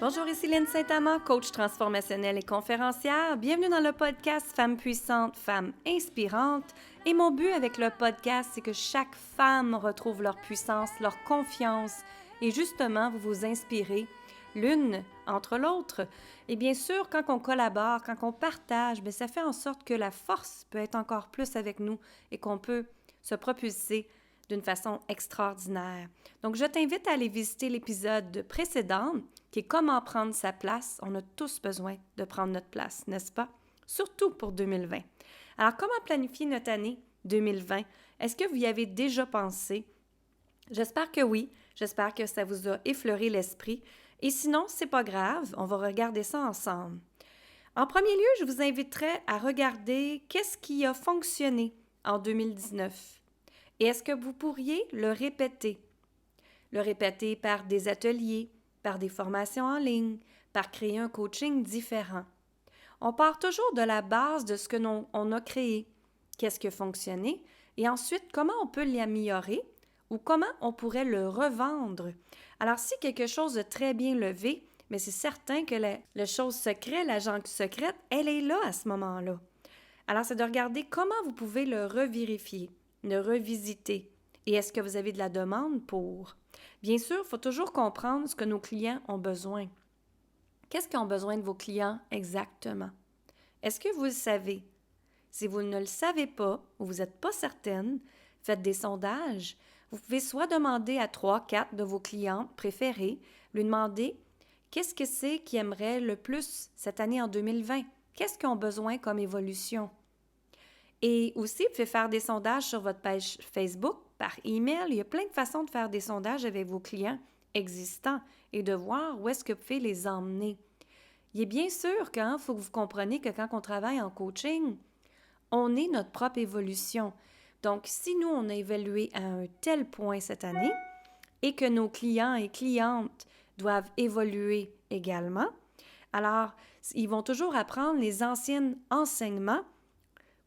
Bonjour, ici Lynne Saint-Amand, coach transformationnelle et conférencière. Bienvenue dans le podcast Femmes puissantes, femmes inspirantes. Et mon but avec le podcast, c'est que chaque femme retrouve leur puissance, leur confiance et justement, vous vous inspirez l'une entre l'autre. Et bien sûr, quand on collabore, quand on partage, bien, ça fait en sorte que la force peut être encore plus avec nous et qu'on peut se propulser d'une façon extraordinaire. Donc, je t'invite à aller visiter l'épisode précédent qui est Comment prendre sa place. On a tous besoin de prendre notre place, n'est-ce pas? Surtout pour 2020. Alors, comment planifier notre année 2020? Est-ce que vous y avez déjà pensé? J'espère que oui. J'espère que ça vous a effleuré l'esprit. Et sinon, c'est pas grave. On va regarder ça ensemble. En premier lieu, je vous inviterai à regarder qu'est-ce qui a fonctionné en 2019. Et est-ce que vous pourriez le répéter? Le répéter par des ateliers, par des formations en ligne, par créer un coaching différent. On part toujours de la base de ce que on a créé, qu'est-ce qui a fonctionné, et ensuite comment on peut l'améliorer ou comment on pourrait le revendre. Alors si quelque chose de très bien levé, mais c'est certain que la chose secrète, la jungle secrète, elle est là à ce moment-là. Alors c'est de regarder comment vous pouvez le revérifier, le revisiter. Et est-ce que vous avez de la demande pour? Bien sûr, il faut toujours comprendre ce que nos clients ont besoin. Qu'est-ce qu'ils ont besoin de vos clients exactement? Est-ce que vous le savez? Si vous ne le savez pas ou vous n'êtes pas certaine, faites des sondages. Vous pouvez soit demander à 3-4 de vos clients préférés, lui demander qu'est-ce que c'est qu'ils aimeraient le plus cette année en 2020? Qu'est-ce qu'ils ont besoin comme évolution? Et aussi, vous pouvez faire des sondages sur votre page Facebook, par email. Il y a plein de façons de faire des sondages avec vos clients existants et de voir où est-ce que vous pouvez les emmener. Il est bien sûr qu'il faut que vous compreniez que quand on travaille en coaching, on est notre propre évolution. Donc, si nous, on a évolué à un tel point cette année et que nos clients et clientes doivent évoluer également, alors, ils vont toujours apprendre les anciens enseignements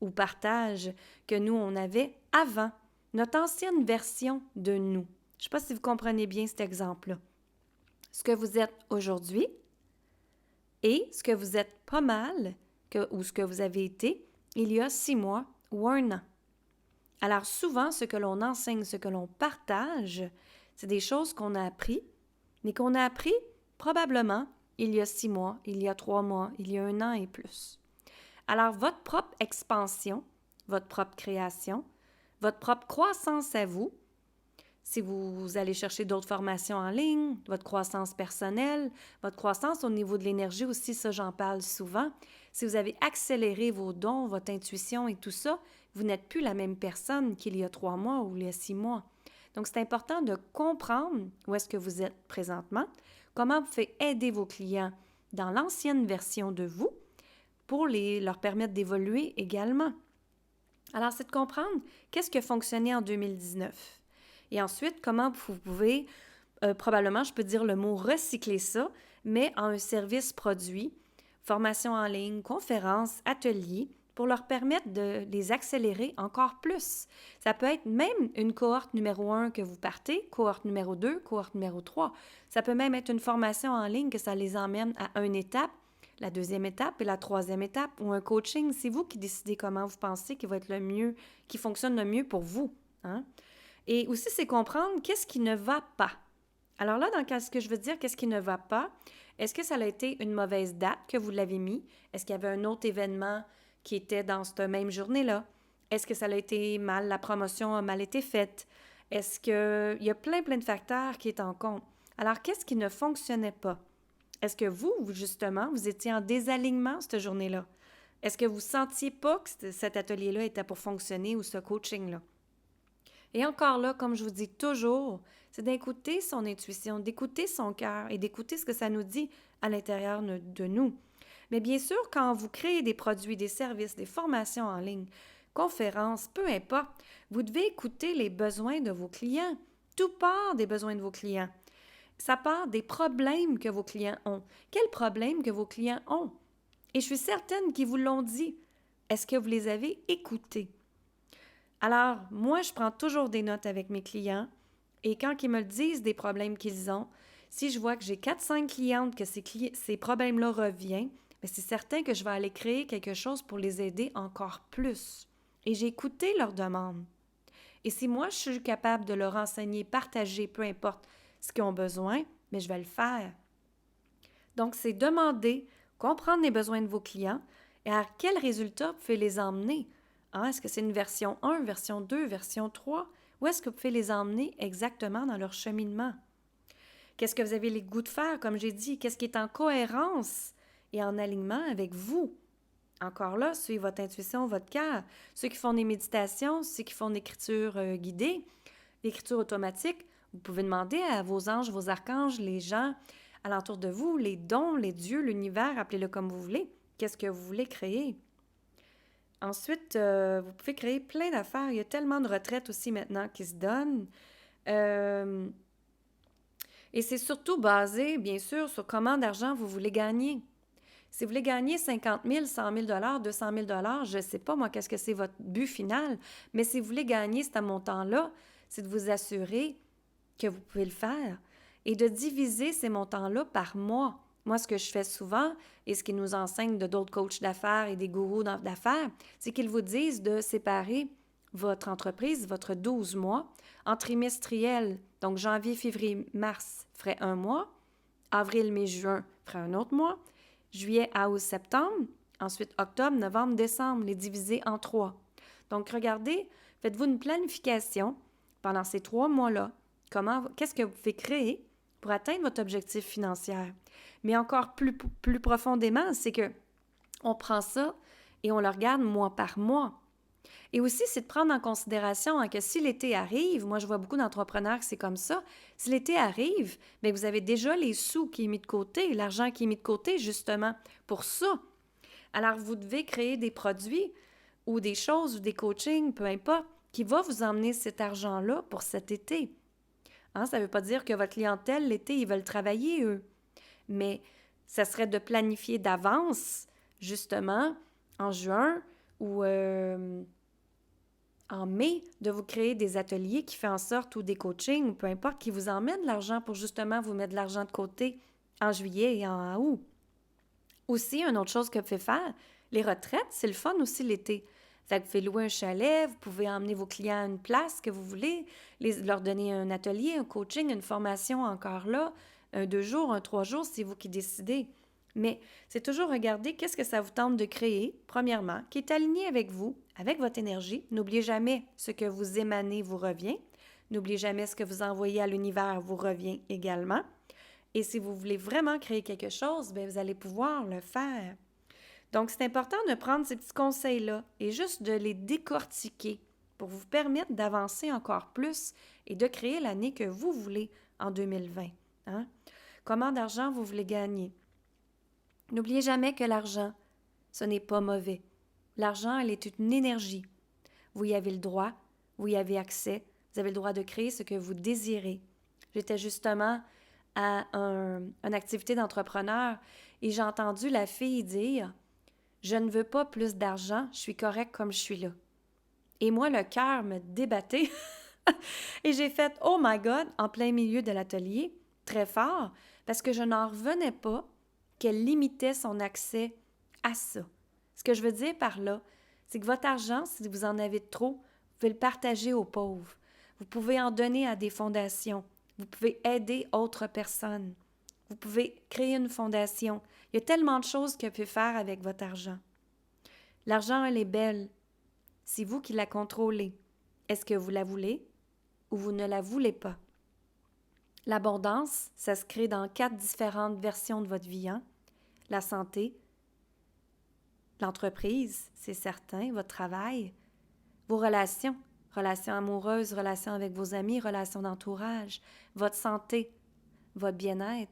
ou partage que nous, on avait avant, notre ancienne version de nous. Je ne sais pas si vous comprenez bien cet exemple-là. Ce que vous êtes aujourd'hui et ce que vous êtes pas mal, ou ce que vous avez été il y a 6 mois ou 1 an. Alors souvent, ce que l'on enseigne, ce que l'on partage, c'est des choses qu'on a appris, mais qu'on a appris probablement il y a 6 mois, il y a 3 mois, il y a 1 an et plus. Alors, votre propre expansion, votre propre création, votre propre croissance à vous, si vous allez chercher d'autres formations en ligne, votre croissance personnelle, votre croissance au niveau de l'énergie aussi, ça j'en parle souvent. Si vous avez accéléré vos dons, votre intuition et tout ça, vous n'êtes plus la même personne qu'il y a 3 mois ou il y a 6 mois. Donc, c'est important de comprendre où est-ce que vous êtes présentement, comment vous faites aider vos clients dans l'ancienne version de vous, pour leur permettre d'évoluer également. Alors, c'est de comprendre qu'est-ce qui a fonctionné en 2019. Et ensuite, comment vous pouvez, probablement, je peux dire le mot recycler ça, mais en un service produit, formation en ligne, conférences, ateliers, pour leur permettre de les accélérer encore plus. Ça peut être même une cohorte numéro 1 que vous partez, cohorte numéro 2, cohorte numéro 3. Ça peut même être une formation en ligne que ça les emmène à une étape, la 2e étape et la 3e étape, ou un coaching, c'est vous qui décidez comment vous pensez qui va être le mieux, qui fonctionne le mieux pour vous. Hein? Et aussi, c'est comprendre qu'est-ce qui ne va pas. Alors là, dans ce que je veux dire, qu'est-ce qui ne va pas? Est-ce que ça a été une mauvaise date que vous l'avez mis? Est-ce qu'il y avait un autre événement qui était dans cette même journée-là? Est-ce que ça a été mal, la promotion a mal été faite? Est-ce qu'il y a plein de facteurs qui est en compte? Alors, qu'est-ce qui ne fonctionnait pas? Est-ce que vous, justement, vous étiez en désalignement cette journée-là? Est-ce que vous ne sentiez pas que cet atelier-là était pour fonctionner ou ce coaching-là? Et encore là, comme je vous dis toujours, c'est d'écouter son intuition, d'écouter son cœur et d'écouter ce que ça nous dit à l'intérieur de nous. Mais bien sûr, quand vous créez des produits, des services, des formations en ligne, conférences, peu importe, vous devez écouter les besoins de vos clients. Tout part des besoins de vos clients. Ça part des problèmes que vos clients ont. Quels problèmes que vos clients ont? Et je suis certaine qu'ils vous l'ont dit. Est-ce que vous les avez écoutés? Alors, moi, je prends toujours des notes avec mes clients et quand ils me disent des problèmes qu'ils ont, Si je vois que j'ai 4-5 clientes, que ces problèmes-là reviennent, bien, c'est certain que je vais aller créer quelque chose pour les aider encore plus. Et j'ai écouté leurs demandes. Et si moi, je suis capable de leur enseigner, partager, peu importe ce qu'ils ont besoin, mais je vais le faire. Donc, c'est demander, comprendre les besoins de vos clients et à quel résultat vous pouvez les emmener. Est-ce que c'est une version 1, version 2, version 3? Où est-ce que vous pouvez les emmener exactement dans leur cheminement? Qu'est-ce que vous avez les goûts de faire, comme j'ai dit? Qu'est-ce qui est en cohérence et en alignement avec vous? Encore là, suivez votre intuition, votre cœur. Ceux qui font des méditations, ceux qui font de l'écriture guidée, l'écriture automatique, vous pouvez demander à vos anges, vos archanges, les gens alentour de vous, les dons, les dieux, l'univers, appelez-le comme vous voulez. Qu'est-ce que vous voulez créer? Ensuite, vous pouvez créer plein d'affaires. Il y a tellement de retraites aussi maintenant qui se donnent. Et c'est surtout basé, bien sûr, sur comment d'argent vous voulez gagner. Si vous voulez gagner 50 000, 100 000 200 000 je ne sais pas, moi, qu'est-ce que c'est votre but final, mais si vous voulez gagner ce montant-là, c'est de vous assurer que vous pouvez le faire et de diviser ces montants-là par mois. Moi, ce que je fais souvent et ce qu'ils nous enseignent de d'autres coachs d'affaires et des gourous d'affaires, c'est qu'ils vous disent de séparer votre entreprise, votre 12 mois, en trimestriel. Donc, janvier, février, mars ferait 1 mois, avril, mai, juin ferait un autre mois, juillet à août, septembre, ensuite octobre, novembre, décembre, les diviser en 3. Donc, regardez, faites-vous une planification pendant ces 3 mois-là. Qu'est-ce que vous pouvez créer pour atteindre votre objectif financier? Mais encore plus profondément, c'est que on prend ça et on le regarde mois par mois. Et aussi, c'est de prendre en considération que si l'été arrive, moi je vois beaucoup d'entrepreneurs que c'est comme ça, si l'été arrive, bien, vous avez déjà les sous qui est mis de côté, l'argent qui est mis de côté justement pour ça. Alors, vous devez créer des produits ou des choses ou des coachings, peu importe, qui va vous emmener cet argent-là pour cet été. Ça ne veut pas dire que votre clientèle, l'été, ils veulent travailler, eux. Mais ça serait de planifier d'avance, justement, en juin ou en mai, de vous créer des ateliers qui font en sorte, ou des coachings, ou peu importe, qui vous emmènent de l'argent pour justement vous mettre de l'argent de côté en juillet et en août. Aussi, une autre chose que vous pouvez faire, les retraites, c'est le fun aussi l'été. Fait que vous pouvez louer un chalet, vous pouvez emmener vos clients à une place que vous voulez, leur donner un atelier, un coaching, une formation encore là, un 2 jours, un 3 jours, c'est vous qui décidez. Mais c'est toujours regarder qu'est-ce que ça vous tente de créer, premièrement, qui est aligné avec vous, avec votre énergie. N'oubliez jamais ce que vous émanez vous revient. N'oubliez jamais ce que vous envoyez à l'univers vous revient également. Et si vous voulez vraiment créer quelque chose, bien, vous allez pouvoir le faire. Donc, c'est important de prendre ces petits conseils-là et juste de les décortiquer pour vous permettre d'avancer encore plus et de créer l'année que vous voulez en 2020. Comment d'argent vous voulez gagner? N'oubliez jamais que l'argent, ce n'est pas mauvais. L'argent, elle est une énergie. Vous y avez le droit, vous y avez accès, vous avez le droit de créer ce que vous désirez. J'étais justement à une activité d'entrepreneur et j'ai entendu la fille dire « Je ne veux pas plus d'argent, je suis correcte comme je suis là. » Et moi, le cœur me débattait et j'ai fait « Oh my God » en plein milieu de l'atelier, très fort, parce que je n'en revenais pas qu'elle limitait son accès à ça. Ce que je veux dire par là, c'est que votre argent, si vous en avez trop, vous pouvez le partager aux pauvres. Vous pouvez en donner à des fondations. Vous pouvez aider autres personnes. Vous pouvez créer une fondation. Il y a tellement de choses que vous pouvez faire avec votre argent. L'argent, elle est belle. C'est vous qui la contrôlez. Est-ce que vous la voulez ou vous ne la voulez pas? L'abondance, ça se crée dans 4 différentes versions de votre vie. La santé, l'entreprise, c'est certain, votre travail, vos relations amoureuses, relations avec vos amis, relations d'entourage, votre santé, votre bien-être.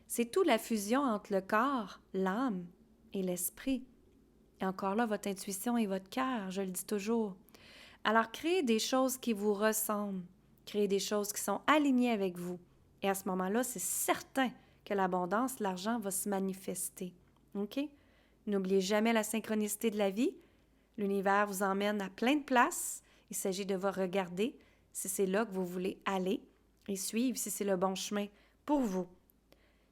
C'est tout la fusion entre le corps, l'âme et l'esprit. Et encore là, votre intuition et votre cœur, je le dis toujours. Alors, créez des choses qui vous ressemblent. Créez des choses qui sont alignées avec vous. Et à ce moment-là, c'est certain que l'abondance, l'argent va se manifester. OK? N'oubliez jamais la synchronicité de la vie. L'univers vous emmène à plein de places. Il s'agit de vous regarder si c'est là que vous voulez aller et suivre si c'est le bon chemin pour vous.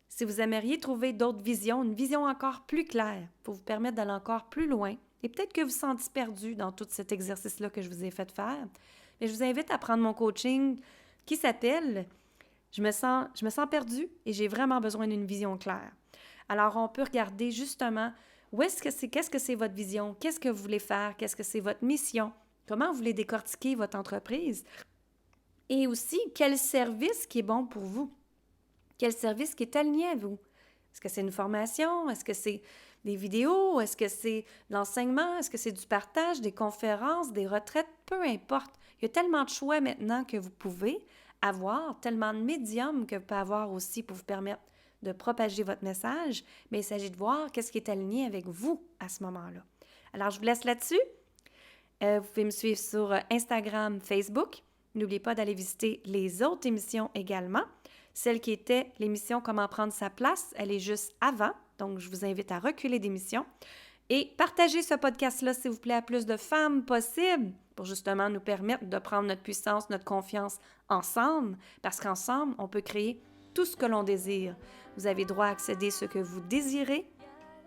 Si vous aimeriez trouver d'autres visions, une vision encore plus claire pour vous permettre d'aller encore plus loin, et peut-être que vous vous sentez perdu dans tout cet exercice-là que je vous ai fait faire, mais je vous invite à prendre mon coaching qui s'appelle « Je me sens perdue et j'ai vraiment besoin d'une vision claire ». Alors, on peut regarder justement qu'est-ce que c'est votre vision, qu'est-ce que vous voulez faire, qu'est-ce que c'est votre mission, comment vous voulez décortiquer votre entreprise et aussi quel service qui est bon pour vous, quel service qui est aligné à vous. Est-ce que c'est une formation? Est-ce que c'est des vidéos? Est-ce que c'est de l'enseignement? Est-ce que c'est du partage, des conférences, des retraites? Peu importe. Il y a tellement de choix maintenant que vous pouvez avoir, tellement de médiums que vous pouvez avoir aussi pour vous permettre de propager votre message, mais il s'agit de voir qu'est-ce qui est aligné avec vous à ce moment-là. Alors, je vous laisse là-dessus. Vous pouvez me suivre sur Instagram, Facebook. N'oubliez pas d'aller visiter les autres émissions également. Celle qui était l'émission « Comment prendre sa place », elle est juste avant, donc je vous invite à reculer d'émission. Et partagez ce podcast-là, s'il vous plaît, à plus de femmes possible pour justement nous permettre de prendre notre puissance, notre confiance ensemble, parce qu'ensemble, on peut créer tout ce que l'on désire. Vous avez droit à accéder à ce que vous désirez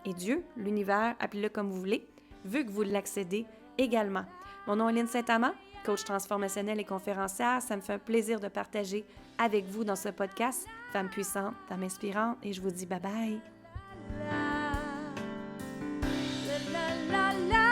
et Dieu, l'univers, appelez-le comme vous voulez, veut que vous l'accédez également. Mon nom est Lynne Saint-Amand, coach transformationnelle et conférencière. Ça me fait un plaisir de partager avec vous dans ce podcast Femmes puissantes, Femmes inspirantes et je vous dis bye bye. La, la, la, la.